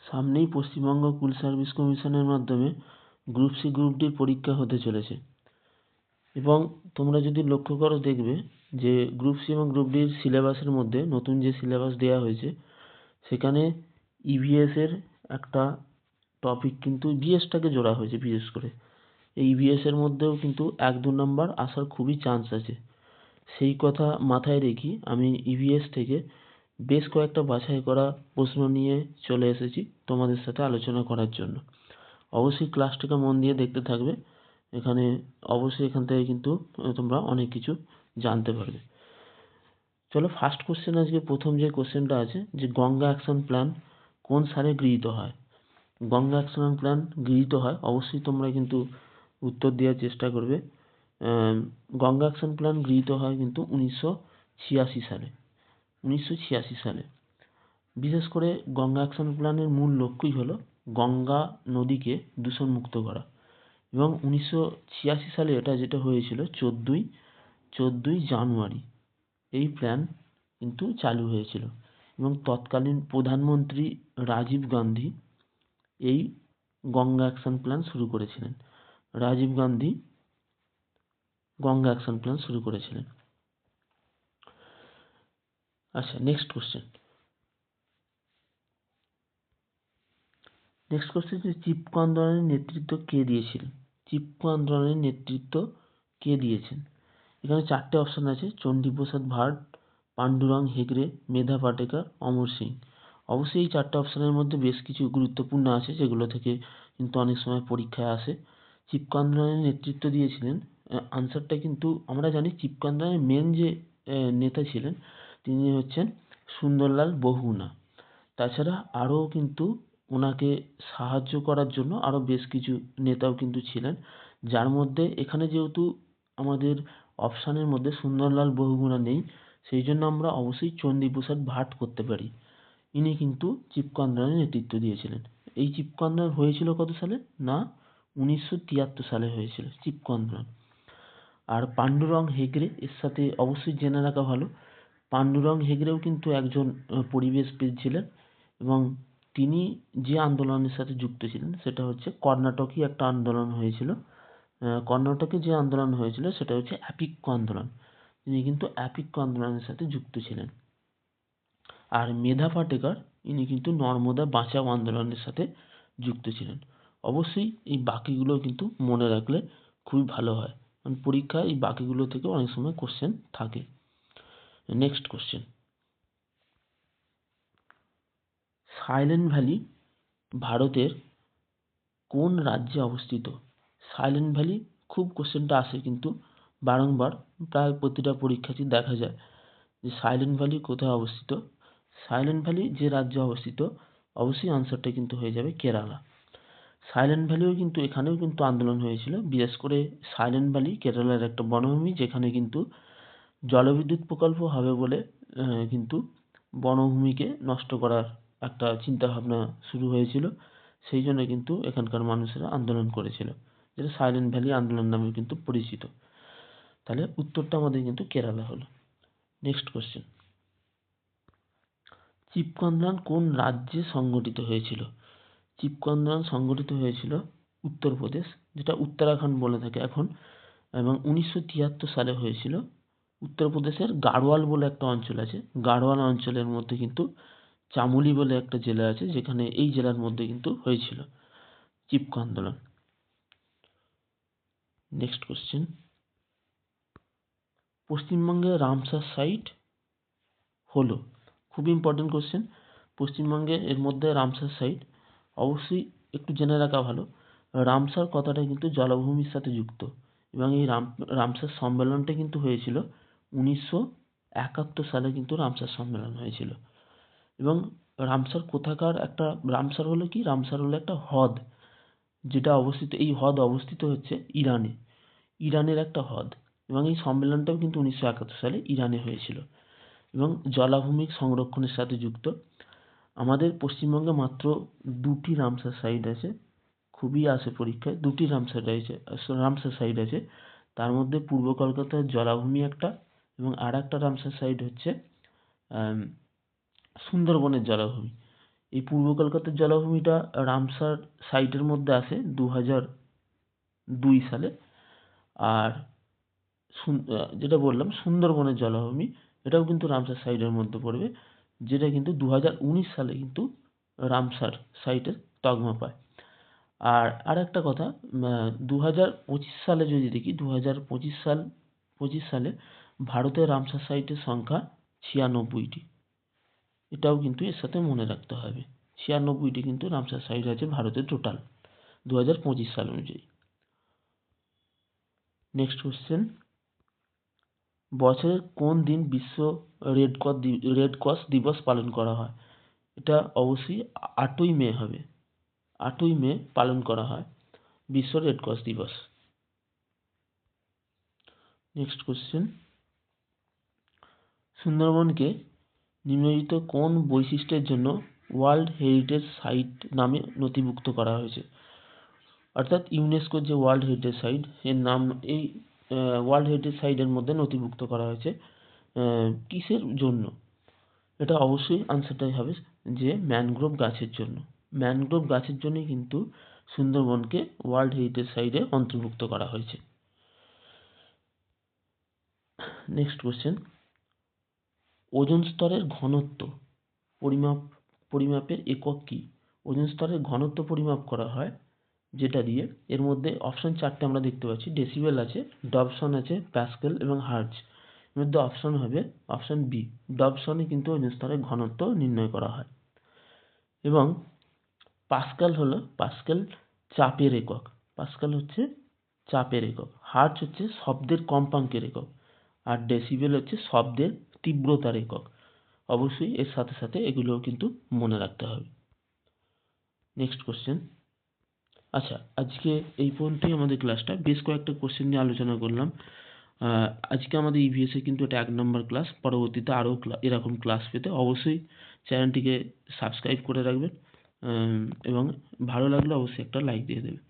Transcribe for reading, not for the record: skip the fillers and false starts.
সামনেই Paschimbanga school service কমিশনের মাধ্যমে গ্রুপ সি গ্রুপ ডির পরীক্ষা হতে চলেছে এবং তোমরা যদি লক্ষ্য করো দেখবে যে গ্রুপ সি এবং গ্রুপ ডির সিলেবাসের মধ্যে নতুন যে সিলেবাস দেওয়া হয়েছে সেখানে ইভিএসের একটা টপিক কিন্তু ইভিএসটাকে জোড়া হয়েছে বিশেষ করে। এই ইভিএসের মধ্যেও কিন্তু 1-2 নম্বর আসার খুবই চান্স আছে। সেই কথা মাথায় রেখে আমি ইভিএস থেকে বেশ কয়েকটা বাছাই করা প্রশ্ন নিয়ে চলে এসেছি তোমাদের সাথে আলোচনা করার জন্য। অবশ্যই ক্লাসটাকে মন দিয়ে দেখতে থাকবে, অবশ্যই এখান থেকে কিন্তু তোমরা অনেক কিছু জানতে পারবে। চলো ফার্স্ট কোশ্চেন, আজকে প্রথম যে কোশ্চেনটা আছে যে গঙ্গা অ্যাকশন প্ল্যান কোন সালে গৃহীত হয়। গঙ্গা অ্যাকশন প্ল্যান গৃহীত হয়, অবশ্যই তোমরা কিন্তু উত্তর দেওয়ার চেষ্টা করবে। গঙ্গা অ্যাকশন প্ল্যান গৃহীত হয় কিন্তু 1986 সালে। 1986 সালে বিশেষ করে গঙ্গা অ্যাকশন প্ল্যানের মূল লক্ষ্যই হলো গঙ্গা নদীকে দূষণমুক্ত করা এবং 1986 সালে এটা যেটা হয়েছিল 14ই জানুয়ারি এই প্ল্যান কিন্তু চালু হয়েছিল এবং তৎকালীন প্রধানমন্ত্রী রাজীব গান্ধী এই গঙ্গা অ্যাকশন প্ল্যান শুরু করেছিলেন। রাজীব গান্ধী গঙ্গা অ্যাকশন প্ল্যান শুরু করেছিলেন। আচ্ছা, নেক্সট কোশ্চেন যে চিপকো আন্দোলনের নেতৃত্ব কে দিয়েছিলেন। চিপকো আন্দোলনের নেতৃত্ব কে দিয়েছেন? এখানে 4টে অপশন আছে: চণ্ডীপ্রসাদ ভাট, পান্ডুরং হেগড়ে, মেধা পাটেকর, অমর সিং। অবশ্যই এই 4টে অপশনের মধ্যে বেশ কিছু গুরুত্বপূর্ণ আছে যেগুলো থেকে কিন্তু অনেক সময় পরীক্ষায় আসে। চিপকো আন্দোলনের নেতৃত্ব দিয়েছিলেন, আনসারটা কিন্তু আমরা জানি চিপকো আন্দোলনের মেন যে নেতা ছিলেন তিনি হচ্ছেন সুন্দরলাল বহুগুণা। তাছাড়া আরও কিন্তু ওনাকে সাহায্য করার জন্য আরও বেশ কিছু নেতাও কিন্তু ছিলেন, যার মধ্যে এখানে যেহেতু আমাদের অপশানের মধ্যে সুন্দরলাল বহুগুণা নেই সেই জন্য আমরা অবশ্যই চণ্ডীপ্রসাদ ভাট করতে পারি। ইনি কিন্তু চিপকো আন্দোলনের নেতৃত্ব দিয়েছিলেন। এই চিপকো আন্দোলন হয়েছিল কত সালে না 1973 সালে হয়েছিল চিপকো আন্দোলন। আর পান্ডুরং হেগড়ে এর সাথে অবশ্যই জেনে রাখা ভালো, পান্ডুরং হেগড়েও কিন্তু একজন পরিবেশবিদ ছিলেন এবং তিনি যে আন্দোলনের সাথে যুক্ত ছিলেন সেটা হচ্ছে কর্ণাটকী একটা আন্দোলন হয়েছিল। কর্ণাটকে যে আন্দোলন হয়েছিল সেটা হচ্ছে অ্যাপিক্কো আন্দোলন। তিনি কিন্তু অ্যাপিক্কো আন্দোলনের সাথে যুক্ত ছিলেন। আর মেধা পাটেকর ইনি কিন্তু নর্মদা বাঁচাও আন্দোলনের সাথে যুক্ত ছিলেন। অবশ্যই এই বাকিগুলো কিন্তু মনে রাখলে খুবই ভালো হয়, কারণ পরীক্ষায় এই বাকিগুলো থেকে অনেক সময় কোশ্চেন থাকে। নেক্সট কোশ্চেন, সাইলেন্ট ভ্যালি ভারতের কোন রাজ্যে অবস্থিত? সাইলেন্ট ভ্যালি খুব কোশ্চেনটা আসে কিন্তু বারংবার, প্রায় প্রতিটা পরীক্ষাতেই দেখা যায় যে সাইলেন্ট ভ্যালি কোথায় অবস্থিত। সাইলেন্ট ভ্যালি যে রাজ্যে অবস্থিত অবশ্যই আনসারটা কিন্তু হয়ে যাবে কেরালা। সাইলেন্ট ভ্যালিও কিন্তু এখানেও কিন্তু আন্দোলন হয়েছিল, বিশেষ করে সাইলেন্ট ভ্যালি কেরালার একটা বনভূমি যেখানে কিন্তু জলবিদ্যুৎ প্রকল্প হবে বলে কিন্তু বনভূমিকে নষ্ট করার একটা চিন্তাভাবনা শুরু হয়েছিল। সেই জন্য কিন্তু এখানকার মানুষেরা আন্দোলন করেছিল, যেটা সাইলেন্ট ভ্যালি আন্দোলন নামে কিন্তু পরিচিত। তাহলে উত্তরটা আমাদের কিন্তু কেরালা হলো। নেক্সট কোশ্চেন, চিপকো আন্দোলন কোন রাজ্যে সংগঠিত হয়েছিল? চিপকো আন্দোলন সংগঠিত হয়েছিল উত্তরপ্রদেশ, যেটা উত্তরাখণ্ড বলে থাকে এখন, এবং 1973 সালে হয়েছিল। উত্তরপ্রদেশের গাড়োয়াল বলে একটা অঞ্চল আছে, গাড়োয়াল অঞ্চলের মধ্যে কিন্তু চামোলি বলে একটা জেলা আছে, যেখানে এই জেলার মধ্যে কিন্তু হয়েছিল চিপকো আন্দোলন। নেক্সট কোশ্চেন, পশ্চিমবঙ্গের রামসার সাইট হলো, খুব ইম্পর্টেন্ট কোশ্চেন। পশ্চিমবঙ্গে এর মধ্যে রামসার সাইট অবশ্যই একটু জেনে রাখা ভালো। রামসার কথাটা কিন্তু জলাভূমির সাথে যুক্ত এবং এই রামসার সম্মেলনটা কিন্তু হয়েছিল 1971 সালে কিন্তু রামসার সম্মেলন হয়েছিল। এবং রামসার কোথাকার একটা, রামসার হলো কি, রামসার হলো একটা হ্রদ যেটা অবস্থিত, এই হ্রদ অবস্থিত হচ্ছে ইরানে, ইরানের একটা হ্রদ। এবং এই সম্মেলনটাও কিন্তু 1971 সালে ইরানে হয়েছিল এবং জলাভূমি সংরক্ষণের সাথে যুক্ত। আমাদের পশ্চিমবঙ্গে মাত্র 2টি রামসার সাইট আছে, খুবই আসে পরীক্ষায়, 2টি রামসার সাইট আছে। তার মধ্যে পূর্ব কলকাতার জলাভূমি একটা এবং আর একটা রামসার সাইট হচ্ছে সুন্দরবনের জলাভূমি। এই পূর্ব কলকাতার জলাভূমিটা রামসার সাইটের মধ্যে আসে 2002 সালে। আর যেটা বললাম সুন্দরবনের জলাভূমি, এটাও কিন্তু রামসার সাইটের মধ্যে পড়বে, যেটা কিন্তু 2019 সালে কিন্তু রামসার সাইটের তকমা পায়। আর আরেকটা কথা, 2025 সালে যদি দেখি, 2025 সালে ভারতের রামসার সাইটের সংখ্যা 96টি। এটাও কিন্তু এর সাথে মনে রাখতে হবে, 96টি কিন্তু রামসার সাইট আছে ভারতের টোটাল 2025 সাল অনুযায়ী। নেক্সট কোশ্চেন, বছরের কোন দিন বিশ্ব রেড ক্রস দিবস পালন করা হয়? এটা অবশ্যই 8ই মে হবে, 8ই মে পালন করা হয় বিশ্ব রেড ক্রস দিবস। নেক্সট কোশ্চেন, সুন্দরবনকে নিম্নলিখিত কোন বৈশিষ্ট্যের জন্য ওয়ার্ল্ড হেরিটেজ সাইট নামে নথিভুক্ত করা হয়েছে? অর্থাৎ ইউনেস্কোর যে ওয়ার্ল্ড হেরিটেজ সাইট, এর নাম এই ওয়ার্ল্ড হেরিটেজ সাইটের মধ্যে নথিভুক্ত করা হয়েছে কিসের জন্য? এটা অবশ্যই আনসারটাই হবে যে ম্যানগ্রোভ গাছের জন্য। ম্যানগ্রোভ গাছের জন্যই কিন্তু সুন্দরবনকে ওয়ার্ল্ড হেরিটেজ সাইটে অন্তর্ভুক্ত করা হয়েছে। নেক্সট কোশ্চেন, ওজোন স্তরের ঘনত্ব পরিমাপের একক কী? ওজোন স্তরের ঘনত্ব পরিমাপ করা হয় যেটা দিয়ে, এর মধ্যে অপশন 4টে আমরা দেখতে পাচ্ছি, ডেসিবেল আছে, ডবসন আছে, প্যাসকেল এবং হার্জ। এর মধ্যে অপশন হবে অপশন বি, ডবসনে কিন্তু ওজোন স্তরের ঘনত্ব নির্ণয় করা হয়। এবং পাস্কেল চাপের একক, পাস্কেল হচ্ছে চাপের একক, হার্জ হচ্ছে শব্দের কম্পাঙ্কের একক, আর ডেসিবেল হচ্ছে শব্দের তীব্রতার একক। অবশ্যই এর সাথে সাথে এগুলোও কিন্তু মনে রাখতে হবে। নেক্সট কোশ্চেন, আচ্ছা আজকে এই পর্যন্তই আমাদের ক্লাসটা, বেশ কয়েকটা কোশ্চেন নিয়ে আলোচনা করলাম। আজকে আমাদের ইভিএসে কিন্তু এটা 1 নম্বর ক্লাস। পরবর্তীতে আরও এরকম ক্লাস পেতে অবশ্যই চ্যানেলটিকে সাবস্ক্রাইব করে রাখবেন এবং ভালো লাগলে অবশ্যই একটা লাইক দিয়ে দেবেন।